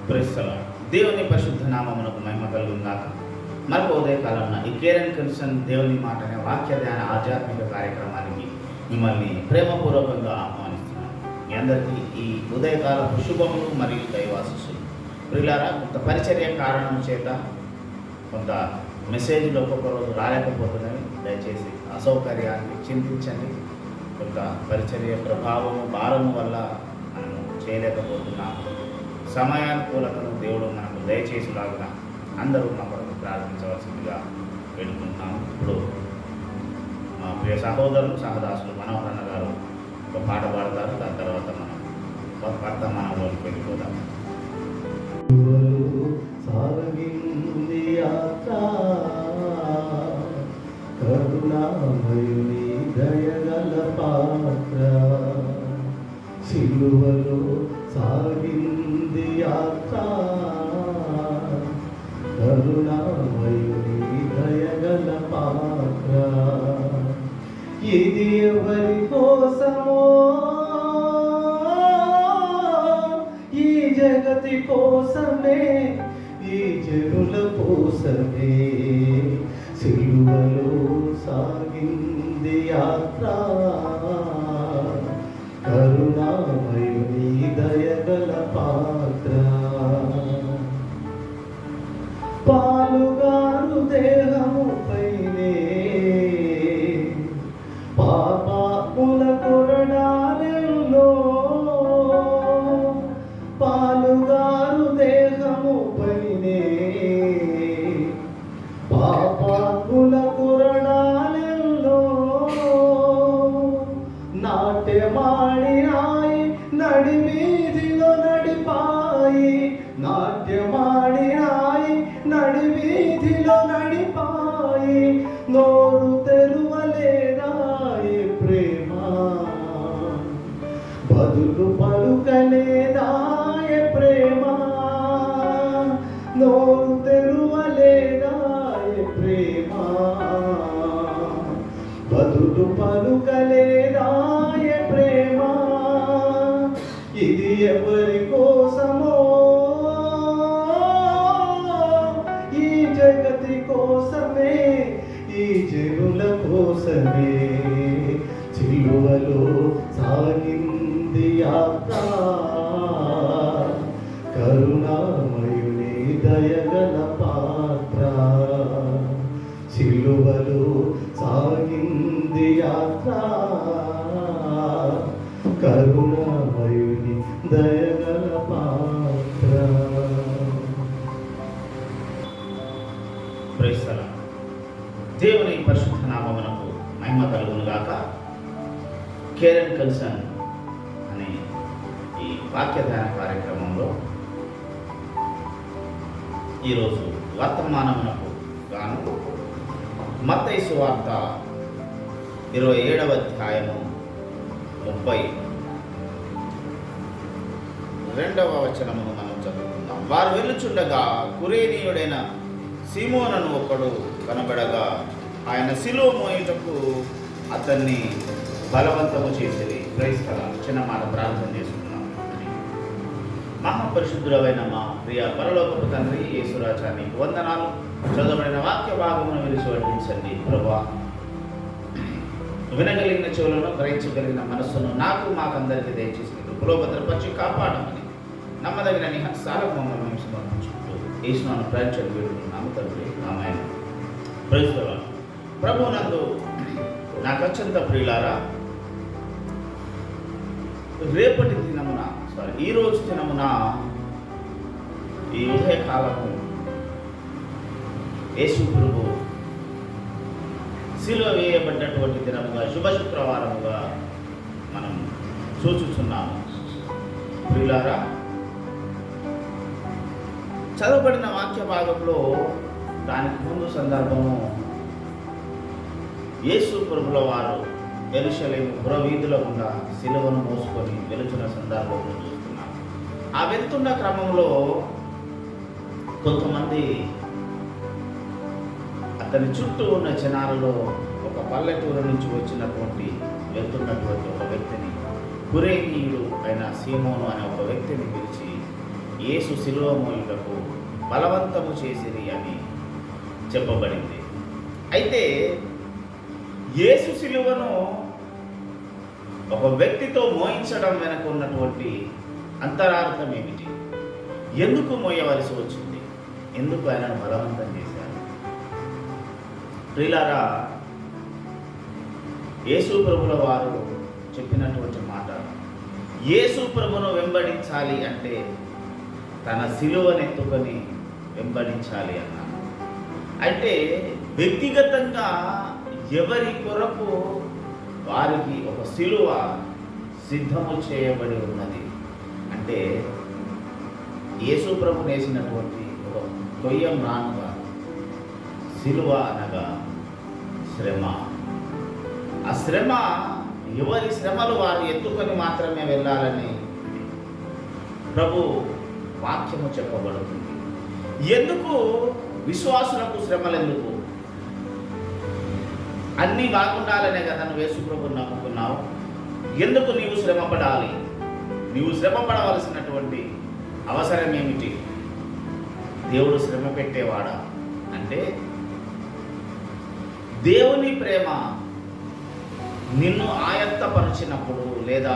Praise the lord. దేవుని పరిశుద్ధ నామమునకు మహిమ కలుగునుగాక. మరొక ఉదయకాలంలో ఈ కేరన్ కన్సన్ దేవుని మాట అనే వాక్య ధ్యాన ఆధ్యాత్మిక కార్యక్రమానికి మిమ్మల్ని ప్రేమపూర్వకంగా ఆహ్వానిస్తున్నాను. మీ అందరికీ ఈ ఉదయకాలపు శుభములు మరియు దైవాశీస్సులు. ప్రియులారా, కొంత పరిచర్య కారణం చేత కొంత మెసేజ్లు ఒక్కొక్క రోజు రాలేకపోతుందని దయచేసి అసౌకర్యాన్ని చింతించండి. కొంత పరిచర్య ప్రభావము భారము వల్ల మనము చేయలేకపోతున్నాము. సమయానుకూలతను దేవుడు మనకు దయచేసిలాగా అందరూ మా కొరకు ప్రార్థించవలసిందిగా వేడుకుంటున్నాము. ఇప్పుడు మా ప్రియ సహోదరులు సహదాసులు మనోహరణ గారు ఒక పాట పాడతారు. దాని తర్వాత మనం వర్తమానంలోకి వెళ్ళిపోదాం. సాగింది యాత్ర, కరుణామయుని దయగల పాత్ర. సిలువలో సాగింది యాత్ర, కరుణామయుని దయగల పాత్ర. ఇది ఎవరి కోసమో, ఈ జగతి కోసమే, ఈ జనుల కోసమే. సిలువలో సాగింది యాత్ర, కరుణామయుని దయగల పాత్ర. పాలుగారు దేహము పైనే పాపాత్ముల కొరడాలెల్లో, పాలుగారు దేహము పైనే పాపాత్ముల కొరడాలెల్లో. నాట్యమాడినాయి నడివీధిలో నడిపాయి, నాట్యమాడినాయి నడివీధిలో నడిపాయి. నోరు తెరువలేదాయి ప్రేమ, బదులు పలుకలేదాయ ప్రేమ. నోరు తెరువలేదాయ ప్రేమ, బదులు పలుకలేదాయ ప్రేమ. ఇది ఎవరి కోసమో, ఈ జగతి కోసమే, ఈ జనుల కోసమే. సిలువలో సాగింది యాత్ర, కరుణామయుని దయగల పాత్ర. సిలువలో సాగింది యాత్ర, కరుణామయుని దయగల పాత్ర. Praise the lord. దేవుని పరిశుద్ధ నామమునకు మహిమ కలుగునుగాక. కేరన్ కన్సన్ అనే ఈ వాక్య ధ్యాన కార్యక్రమంలో ఈరోజు వర్తమానమునకు గాను మత్తయి సువార్త 27వ అధ్యాయము 32వ వచనమును మనం చదువుకుందాం. వారు వెళ్ళుచుండగా కురేనీయుడైన సీమోనను ఒకడు కనబడగా ఆయన సిలువ మోయుటకు అతన్ని బలవంతము చేసేది. Praise the lord. చిన్న మాట ప్రార్థన చేసుకున్నాం. మహాపరిశుద్ధుడైన మా ప్రియ పరలోకపు తండ్రి యేసురాజా, నీకు వందనాలు. చదవబడిన వాక్య భాగమును విలిచి వడ్డించండి ప్రభువా. వినగలిగిన చెవులను, గ్రహించగలిగిన మనస్సును నాకు మాకందరికీ దయచేసి కృపలో భద్రపరిచి కాపాడమని నమ్మదగిన నీ హస్తాలకు మమ్మల్ని మేము సమర్పించుకుంటూ యేసునామమున ప్రార్థన వేడుకుంటున్నాము తండ్రి. ఆమేన్. Praise the lord. ప్రభువునందు నాకు అత్యంత ప్రియులారా, ఈ రోజు దినమున ఈ ఉదయకాలము యేసు ప్రభు సిలువ వేయబడ్డటువంటి దినముగా, శుభ శుక్రవారముగా మనం చూచుచున్నాము. ప్రియులారా, చదవబడిన వాక్య భాగంలో దానికి ముందు సందర్భము యేసు ప్రభుల వారు యెరూషలేము పురవీధుల గుండా సిలువను మోసుకొని వెళుతున్న సందర్భంలో చూస్తున్నాం. ఆ వెళ్తున్న క్రమంలో కొంతమంది అతని చుట్టూ ఉన్న జనాలలో ఒక పల్లెటూరు నుంచి వచ్చినటువంటి వెళ్తున్నటువంటి ఒక వ్యక్తిని కురేనీయుడు అయిన సీమోను అనే ఒక వ్యక్తిని పిలిచి, యేసు శిలువ మోయుటకు బలవంతము చేసిరి అని చెప్పబడింది. అయితే యేసు శిలువను ఒక వ్యక్తితో మోయించడం వెనక ఉన్నటువంటి అంతరార్థం ఏమిటి? ఎందుకు మోయవలసి వచ్చింది? ఎందుకు ఆయనను బలవంతం చేశారు? ప్రియులారా, యేసు ప్రభుల వారు చెప్పినటువంటి మాట, యేసు ప్రభును వెంబడించాలి అంటే తన శిలువనెత్తుకొని వెంబడించాలి అన్నారు. అంటే వ్యక్తిగతంగా ఎవరి కొరకు వారికి ఒక శిలువ సిద్ధము చేయబడి ఉన్నది. అంటే యేసు ప్రభు నేసినటువంటి ఒక కొయ్యం రానుగా శిలువ అనగా శ్రమ. ఆ శ్రమ ఎవరి శ్రమలు వారు ఎత్తుకొని మాత్రమే వెళ్ళాలని ప్రభు వాక్యము చెప్పబడుతుంది. ఎందుకు విశ్వాసులకు శ్రమలు? ఎందుకు? అన్నీ బాగుండాలనే కదా నువ్వు యేసు ప్రభువుని నమ్ముకున్నావు. ఎందుకు నీవు శ్రమ పడాలి? నీవు శ్రమ పడవలసినటువంటి అవసరం ఏమిటి? దేవుడు శ్రమ పెట్టేవాడా అంటే దేవుని ప్రేమ నిన్ను ఆయత్తపరిచినప్పుడు, లేదా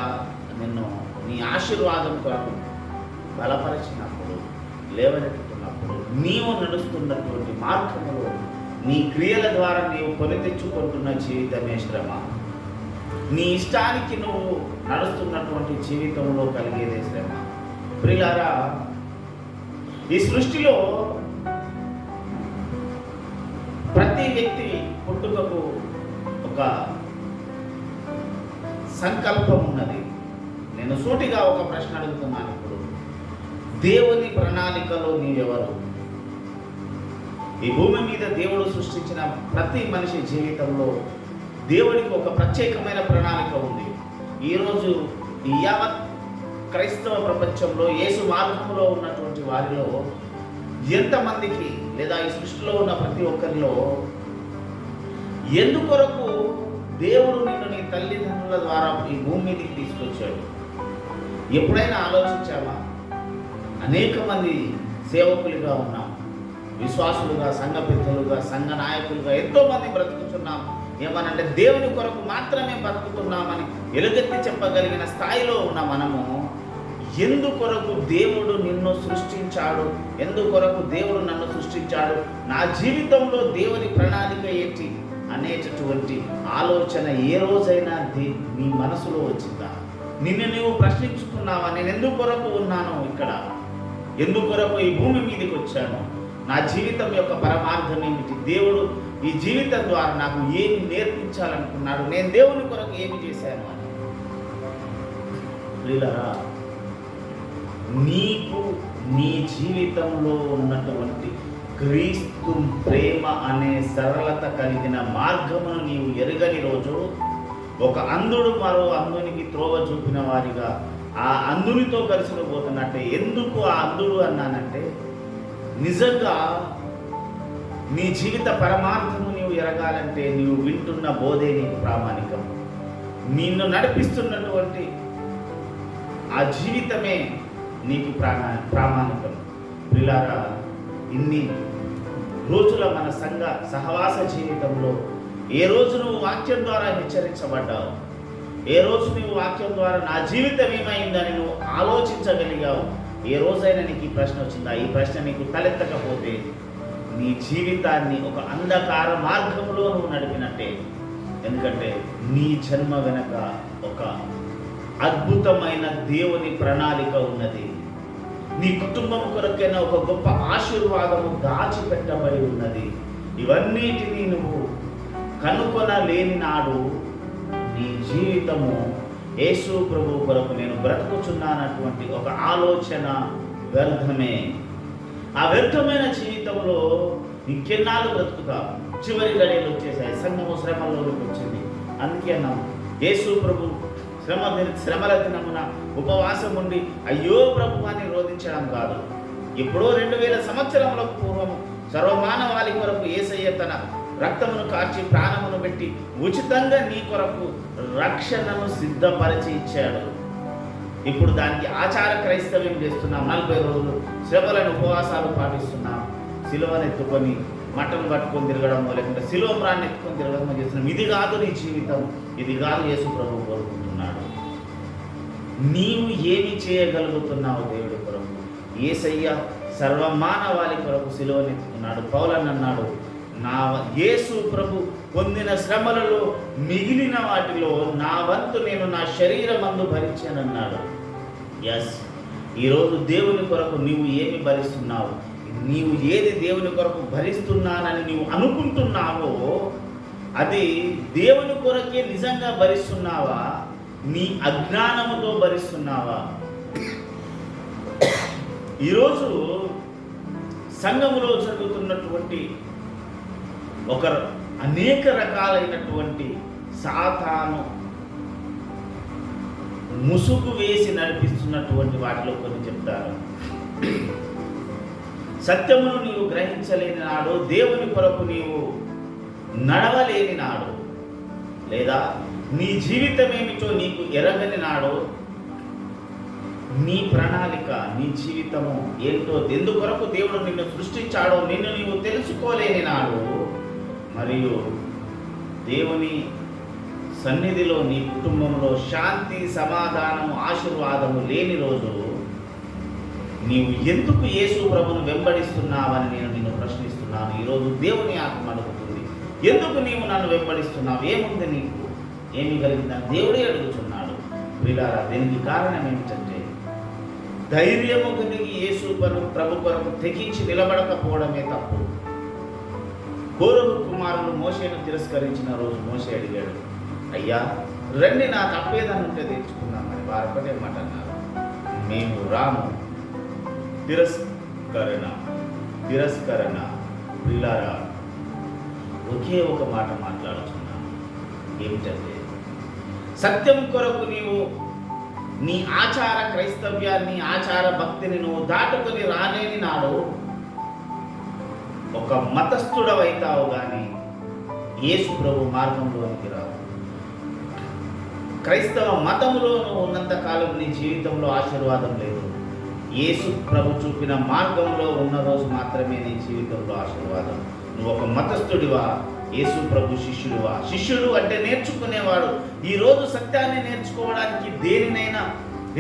నిన్ను నీ ఆశీర్వాదం కొరకు బలపరిచినప్పుడు, లేవనెత్తుతున్నప్పుడు, నీవు నడుస్తున్నటువంటి మార్గములో నీ క్రియల ద్వారా నీవు కొని తెచ్చుకుంటున్న జీవితమే శ్రమ. నీ ఇష్టానికి నువ్వు నడుస్తున్నటువంటి జీవితంలో కలిగేదే శ్రమ. ప్రియులారా, ఈ సృష్టిలో ప్రతి వ్యక్తి పుట్టుకకు ఒక సంకల్పం ఉన్నది. నేను సూటిగా ఒక ప్రశ్న అడుగుతున్నాను ఇప్పుడు. దేవుని ప్రణాళికలో నీవెవరు? ఈ భూమి మీద దేవుడు సృష్టించిన ప్రతి మనిషి జీవితంలో దేవుడికి ఒక ప్రత్యేకమైన ప్రణాళిక ఉంది. ఈరోజు ఈ యావత్ క్రైస్తవ ప్రపంచంలో యేసు మార్గంలో ఉన్నటువంటి వారిలో ఎంతమందికి, లేదా ఈ సృష్టిలో ఉన్న ప్రతి ఒక్కరిలో ఎందుకొరకు దేవుడు నిన్ను నీ తల్లిదండ్రుల ద్వారా ఈ భూమి మీదకి తీసుకొచ్చాడు? ఎప్పుడైనా ఆలోచించామా? అనేక మంది సేవకులుగా ఉన్నాం, విశ్వాసులుగా, సంఘ పెద్దలుగా, సంఘ నాయకులుగా ఎంతో మంది బ్రతుకుతున్నాం. ఏమనంటే దేవుని కొరకు మాత్రమే బ్రతుకుతున్నామని ఎలుగెత్తి చెప్పగలిగిన స్థాయిలో ఉన్న మనము ఎందుకొరకు దేవుడు నిన్ను సృష్టించాడు, ఎందుకొరకు దేవుడు నన్ను సృష్టించాడు, నా జీవితంలో దేవుని ప్రణాళిక ఏంటి అనేటటువంటి ఆలోచన ఏ రోజైనా నీ మనసులో వచ్చిందా? నిన్ను నువ్వు ప్రశ్నించుకున్నావా? నేను ఎందుకొరకు ఉన్నాను ఇక్కడ? ఎందుకొరకు ఈ భూమి మీదకి వచ్చాను? నా జీవితం యొక్క పరమార్థం ఏమిటి? దేవుడు ఈ జీవితం ద్వారా నాకు ఏమి నేర్పించాలనుకున్నాడు? నేను దేవుని కొరకు ఏమి చేశాను అని. ప్రియులారా, నీకు నీ జీవితంలో ఉన్నటువంటి క్రీస్తు ప్రేమ అనే సరళత కలిగిన మార్గమును నీవు ఎరుగని రోజు, ఒక అంధుడు మరో అంధునికి త్రోవ చూపిన వారిగా ఆ అంధునితో కలిసి పోతున్నట్టే. ఎందుకు ఆ అంధుడు అన్నానంటే, నిజంగా నీ జీవిత పరమార్థము నీవు ఎరగాలంటే నీవు వింటున్న బోధే నీకు ప్రామాణికం. నిన్ను నడిపిస్తున్నటువంటి ఆ జీవితమే నీకు ప్రామాణికం. ప్రియులారా, ఇన్ని రోజుల మన సంఘ సహవాస జీవితంలో ఏ రోజు నువ్వు వాక్యం ద్వారా హెచ్చరించబడ్డావు? ఏ రోజు నువ్వు వాక్యం ద్వారా నా జీవితం ఏమైందని నువ్వు ఆలోచించగలిగావు? ఏ రోజైనా నీకు ఈ ప్రశ్న వచ్చిందా? ఈ ప్రశ్న నీకు తలెత్తకపోతే నీ జీవితాన్ని ఒక అంధకార మార్గంలో నువ్వు నడిపినట్టే. ఎందుకంటే నీ జన్మ వెనక ఒక అద్భుతమైన దేవుని ప్రణాళిక ఉన్నది. నీ కుటుంబం కొరకైనా ఒక గొప్ప ఆశీర్వాదము దాచిపెట్టబడి ఉన్నది. ఇవన్నిటినీ నువ్వు కనుకొనలేని నాడు నీ జీవితము యేసు ప్రభు కొరకు నేను బ్రతుకుచున్నానటువంటి ఒక ఆలోచన వ్యర్థమే. ఆ వ్యర్థమైన జీవితంలో ఇంకెన్నాళ్ళు బ్రతుకుతావు? చివరి గడియలు వచ్చేసాయి, సంఘము శ్రమలోకి వచ్చింది. అందుకే అన్నాము, యేసు ప్రభు శ్రమల దినమున ఉపవాసం ఉండి అయ్యో ప్రభు అని రోధించడం కాదు. ఎప్పుడో 2000 సంవత్సరములకు పూర్వము సర్వమానవాళి కొరకు యేసయ్య తన రక్తమును కార్చి ప్రాణమును పెట్టి ఉచితంగా నీ కొరకు రక్షణను సిద్ధపరిచి ఇచ్చాడు. ఇప్పుడు దానికి ఆచార క్రైస్తవ్యం చేస్తున్నాం. 40 రోజులు శ్రమలను ఉపవాసాలు పాటిస్తున్నాం. సిలువను ఎత్తుకొని మట్టను పట్టుకొని తిరగడమో, లేకుంటే సిలువ ప్రాన్ని ఎత్తుకొని తిరగడమో చేస్తున్నాం. ఇది కాదు నీ జీవితం, ఇది కాదు యేసు ప్రభు కోరుకుంటున్నాడు. నీవు ఏమి చేయగలుగుతున్నావు దేవుడి కొరకు? యేసయ్య సర్వమానవాళి కొరకు సిలువను ఎత్తుకున్నాడు. పౌలన్ అన్నాడు, నా యేసు ప్రభు పొందిన శ్రమలలో మిగిలిన వాటిలో నా వంతు నేను నా శరీరమందు భరించానన్నాడు. ఎస్, ఈరోజు దేవుని కొరకు నీవు ఏమి భరిస్తున్నావు? నీవు ఏది దేవుని కొరకు భరిస్తున్నానని నీవు అనుకుంటున్నావో అది దేవుని కొరకే నిజంగా భరిస్తున్నావా? నీ అజ్ఞానముతో భరిస్తున్నావా? ఈరోజు సంఘములో జరుగుతున్నటువంటి అనేక రకాలైనటువంటి సాతాను ముసుగు వేసి నడిపిస్తున్నటువంటి వాటిలో కొన్ని చెప్తారు. సత్యమును నీవు గ్రహించలేని నాడు, దేవుని కొరకు నీవు నడవలేని నాడు, లేదా నీ జీవితం ఏమిటో నీకు ఎరగని నాడు, నీ ప్రణాళిక, నీ జీవితము ఏంటో, ఎందుకొరకు దేవుడు నిన్ను సృష్టించాడో నిన్ను నీవు తెలుసుకోలేని నాడు, మరియు దేవుని సన్నిధిలో నీ కుటుంబంలో శాంతి, సమాధానము, ఆశీర్వాదము లేని రోజు నీవు ఎందుకు యేసు ప్రభువును వెంబడిస్తున్నావని నేను నిన్ను ప్రశ్నిస్తున్నాను. ఈరోజు దేవుని ఆత్మ అడుగుతుంది, ఎందుకు నీవు నన్ను వెంబడిస్తున్నావు? ఏముంది నీకు? ఏమి కలిగిందని దేవుడే అడుగుతున్నాడు. ప్రియులారా, దీనికి కారణం ఏమిటంటే ధైర్యము కలిగి యేసు ప్రభు కొరకు తెగించి నిలబడకపోవడమే తప్పు. కోరహు కుమారులు మోషేను తిరస్కరించిన రోజు మోషే అడిగాడు, అయ్యా రండి, నా తప్పేదని ఉంటే తెచ్చుకుందామని. వారు ఒకటే మాట అన్నారు, మేము రాము. తిరస్కరణ. ప్రియులారా, ఒకే ఒక మాట మాట్లాడుతున్నాను, ఏమిటంటే సత్యం కొరకు నీవు నీ ఆచార క్రైస్తవ్యాన్ని, ఆచార భక్తిని నువ్వు దాటుకొని రాలేని నాడు ఒక మతస్థుడవైతావు కానీ యేసు ప్రభు మార్గంలోనికి రావు. క్రైస్తవ మతములో నువ్వు ఉన్నంతకాలం నీ జీవితంలో ఆశీర్వాదం లేదు. యేసు ప్రభు చూపిన మార్గంలో ఉన్న రోజు మాత్రమే నీ జీవితంలో ఆశీర్వాదం. నువ్వు ఒక మతస్థుడివా, యేసు ప్రభు శిష్యుడివా? శిష్యుడు అంటే నేర్చుకునేవాడు. ఈరోజు సత్యాన్ని నేర్చుకోవడానికి దేనినైనా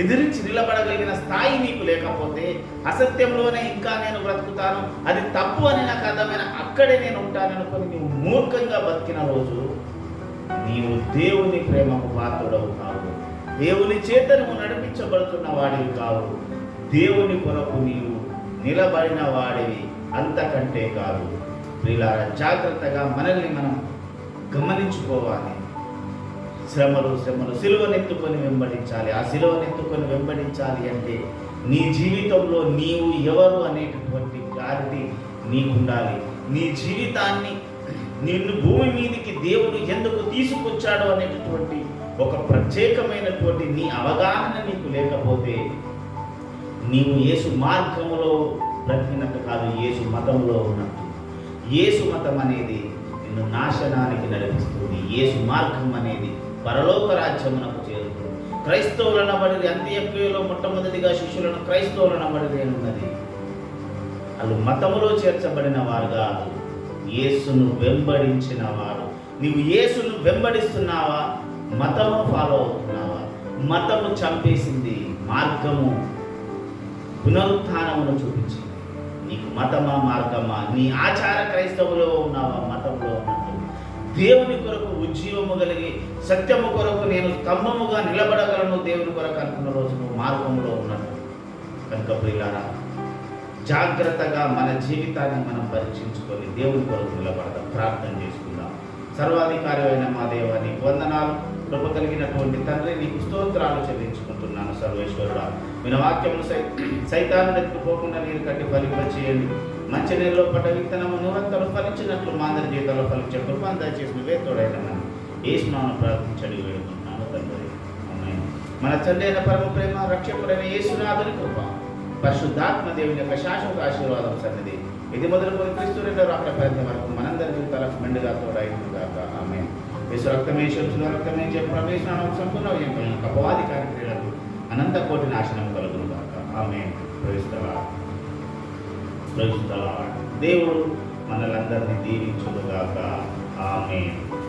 ఎదిరించి నిలబడగలిగిన స్థాయి నీకు లేకపోతే, అసత్యంలోనే ఇంకా నేను బ్రతుకుతాను, అది తప్పు అని నాకు అర్థమైన అక్కడే నేను ఉంటాననుకొని నీవు మూర్ఖంగా బతికిన రోజు నీవు దేవుని ప్రేమకు పాత్రుడవు కావు. దేవుని చేత నువ్వు నడిపించబడుతున్న వాడివి కావు. దేవుని కొరకు నీవు నిలబడిన వాడివి, అంతకంటే కాదు. ప్రియులారా, జాగ్రత్తగా మనల్ని మనం గమనించుకోవాలి. శ్రమలు సిలువనెత్తుకొని వెంబడించాలి. ఆ సిలువనెత్తుకొని వెంబడించాలి అంటే నీ జీవితంలో నీవు ఎవరు అనేటటువంటి క్లారిటీ నీకుండాలి. నీ జీవితాన్ని, నిన్ను భూమి మీదకి దేవుడు ఎందుకు తీసుకొచ్చాడో అనేటటువంటి ఒక ప్రత్యేకమైనటువంటి నీ అవగాహన నీకు లేకపోతే నీవు యేసు మార్గములో బ్రతికినట్టు కాదు, యేసు మతంలో ఉన్నట్టు. యేసు మతం అనేది నిన్ను నాశనానికి నడిపిస్తుంది. యేసు మార్గం అనేది పరలోక రాజ్యమునకు చేరుతుంది. క్రైస్తవులనబడి అంత్యక్రియలో మొట్టమొదటిగా శిష్యులను క్రైస్తవులనబడి ఉన్నది. వాళ్ళు మతములో చేర్చబడిన వారు కాదు, యేసును వెంబడించిన వారు. నీవు యేసును వెంబడిస్తున్నావా? మతము ఫాలో అవుతున్నావా? మతము చంపేసింది, మార్గము పునరుత్థానమును చూపించింది. నీకు మతమా మార్గమా? నీ ఆచార క్రైస్తవులో ఉన్నావా? మతంలో ఉన్నట్టు దేవుని కొరకు ఉజ్జీవము కలిగి సత్యము కొరకు నేను స్తంభముగా నిలబడగలను దేవుని కొరకు అనుకున్న రోజు నువ్వు మార్గంలో ఉన్నట్టు. కనుక ప్రియులారా, జాగ్రత్తగా మన జీవితాన్ని మనం పరీక్షించుకొని దేవుని కొరకు నిలబడదాం. ప్రార్థన చేసుకుందాం. సర్వాధికారి అయిన మా దేవ, నీకు వందనాలు. కృప కలిగినటువంటి తండ్రి, నీకు స్తోత్రాలు చెల్లించుకుంటున్నాను. సర్వేశ్వరుడా, విన వాక్యమును సైతాను ఎత్తుకోకుండా నీరు కట్టి ఫలింపచేయండి. మంచి నీరులో పడ్డ విత్తనము నూరంతలు ఫలించినట్లు మా అందరి జీవితంలో ఫలించే కృప దయచేసి నువ్వే తోడైనమని యేసునామమున ప్రార్థించడి వేడుకుంటున్నాను తండ్రి. ఆమేన్. మన తండ్రి అయిన పరమ ప్రేమ, రక్షకుడైన యేసునాథుని కృప, పరిశుద్ధాత్మ దేవుని యొక్క శాశ్వత ఆశీర్వాదం సన్నిధి ఇది మొదలుకొని క్రీస్తు రెండో రాకడ పర్యంతం వరకు మనందరి జీవితాలకు మెండుగా తోడైనను గాక. ఆమేన్. యేసు రక్తమే శిరస్సులో రక్తమే చెప్పి ప్రవేశనామం సంపూర్ణ అపవాది కార్యక్రియలకు అనంత కోటి నాశనం కలుగును గాక. ఆమేన్. Praise the lord. Praise the lord. దేవుడు మనలందరినీ దీవించును గాక. ఆమేన్.